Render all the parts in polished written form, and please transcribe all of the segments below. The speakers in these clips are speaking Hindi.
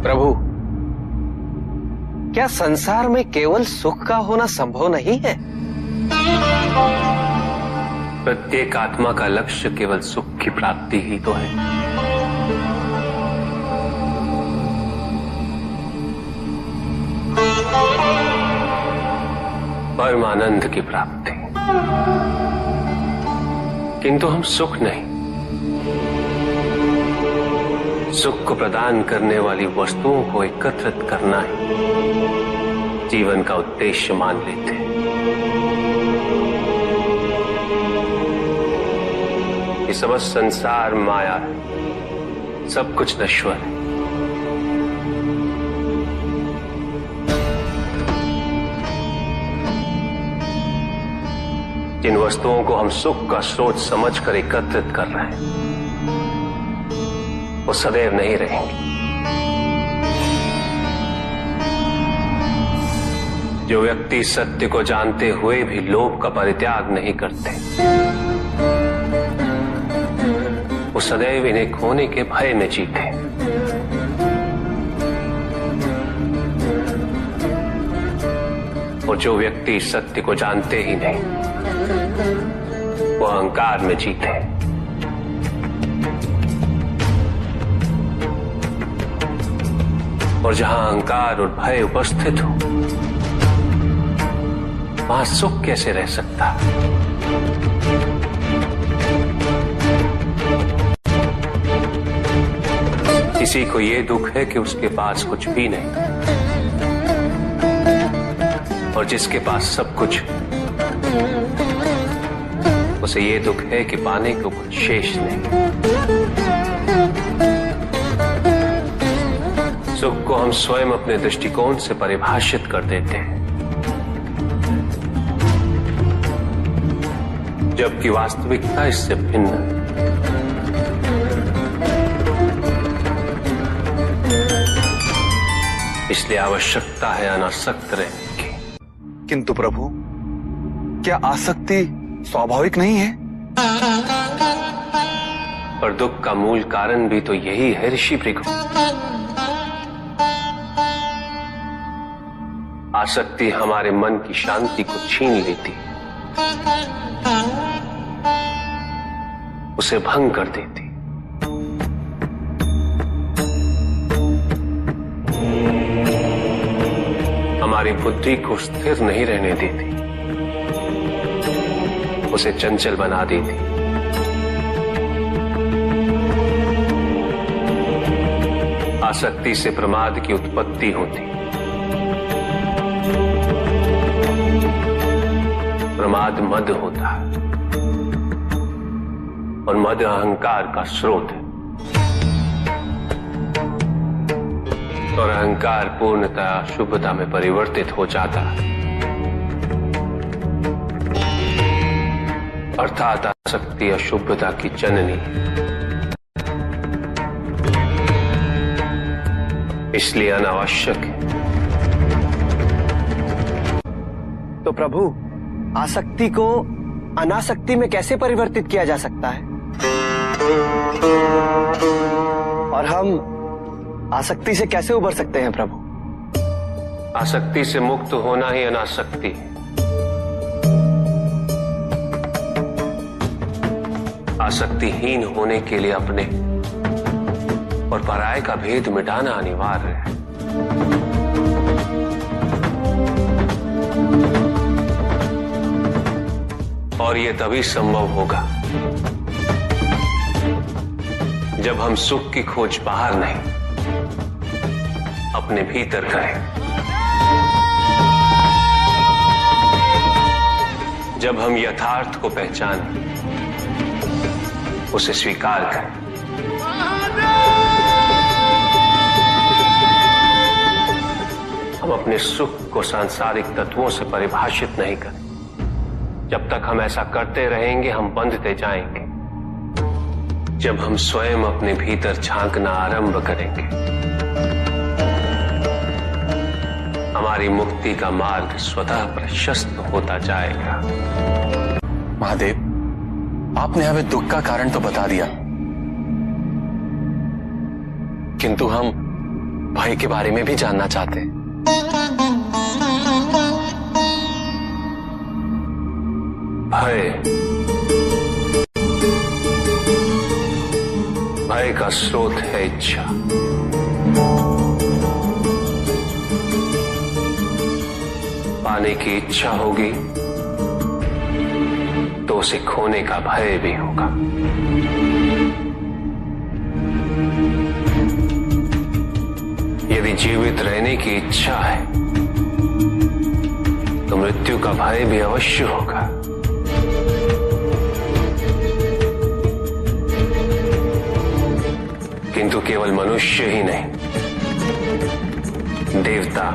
प्रभु, क्या संसार में केवल सुख का होना संभव नहीं है? प्रत्येक आत्मा का लक्ष्य केवल सुख की प्राप्ति ही तो है। परमानंद की प्राप्ति, किंतु हम सुख नहीं, सुख को प्रदान करने वाली वस्तुओं को एकत्रित करना ही जीवन का उद्देश्य मान लेते हैं। ये समस्त संसार माया है, सब कुछ नश्वर है। जिन वस्तुओं को हम सुख का स्रोत समझकर एकत्रित कर रहे हैं, वो सदैव नहीं रहेंगे। जो व्यक्ति सत्य को जानते हुए भी लोभ का परित्याग नहीं करते, वो सदैव इन्हें खोने के भय में जीते। और जो व्यक्ति सत्य को जानते ही नहीं, वो अहंकार में जीते। और जहां अहंकार और भय उपस्थित हो, वहां सुख कैसे रह सकता? किसी को ये दुख है कि उसके पास कुछ भी नहीं, और जिसके पास सब कुछ, उसे ये दुख है कि पाने को कुछ शेष नहीं। सुख को हम स्वयं अपने दृष्टिकोण से परिभाषित कर देते हैं, जबकि वास्तविकता इससे भिन्न है। इसलिए आवश्यकता है अनासक्त रहने की। किंतु प्रभु, क्या आसक्ति स्वाभाविक नहीं है? और दुख का मूल कारण भी तो यही है ऋषि भृगु। आसक्ति हमारे मन की शांति को छीन लेती है, उसे भंग कर देती। हमारी बुद्धि को स्थिर नहीं रहने देती, उसे चंचल बना देती। आसक्ति से प्रमाद की उत्पत्ति होती। प्रमाद मद होता है, और मद अहंकार का स्रोत है। और अहंकार पूर्णतः शुभता में परिवर्तित हो जाता है, अर्थात आसक्ति अशुभता की जननी। इसलिए अनावश्यक है। तो प्रभु, आसक्ति को अनासक्ति में कैसे परिवर्तित किया जा सकता है? और हम आसक्ति से कैसे उबर सकते हैं प्रभु? आसक्ति से मुक्त होना ही अनासक्ति है। आसक्तिहीन होने के लिए अपने और पराये का भेद मिटाना अनिवार्य है। और यह तभी संभव होगा जब हम सुख की खोज बाहर नहीं, अपने भीतर करें। जब हम यथार्थ को पहचानें, उसे स्वीकार करें। हम अपने सुख को सांसारिक तत्वों से परिभाषित नहीं करें। जब तक हम ऐसा करते रहेंगे, हम बंधते जाएंगे। जब हम स्वयं अपने भीतर झांकना आरंभ करेंगे, हमारी मुक्ति का मार्ग स्वतः प्रशस्त होता जाएगा। महादेव, आपने हमें दुख का कारण तो बता दिया, किंतु हम भय के बारे में भी जानना चाहते हैं। भय का स्रोत है इच्छा। पाने की इच्छा होगी तो उसे खोने का भय भी होगा। यदि जीवित रहने की इच्छा है तो मृत्यु का भय भी अवश्य होगा। किंतु केवल मनुष्य ही नहीं, देवता,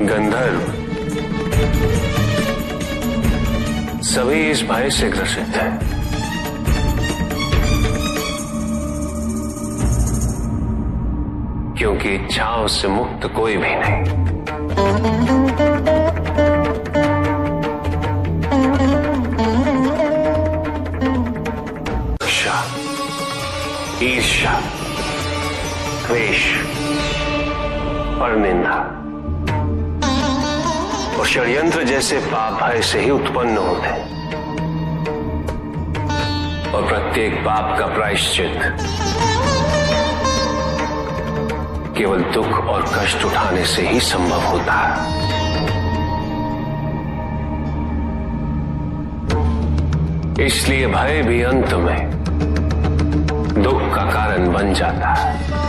गंधर्व सभी इस भय से ग्रसित हैं। क्योंकि इच्छाओं से मुक्त कोई भी नहीं। ईर्ष्या, द्वेष और निंदा और षड्यंत्र जैसे पाप भय से ही उत्पन्न होते हैं। और प्रत्येक पाप का प्रायश्चित केवल दुख और कष्ट उठाने से ही संभव होता है। इसलिए भय भी अंत में दुख का कारण बन जाता है।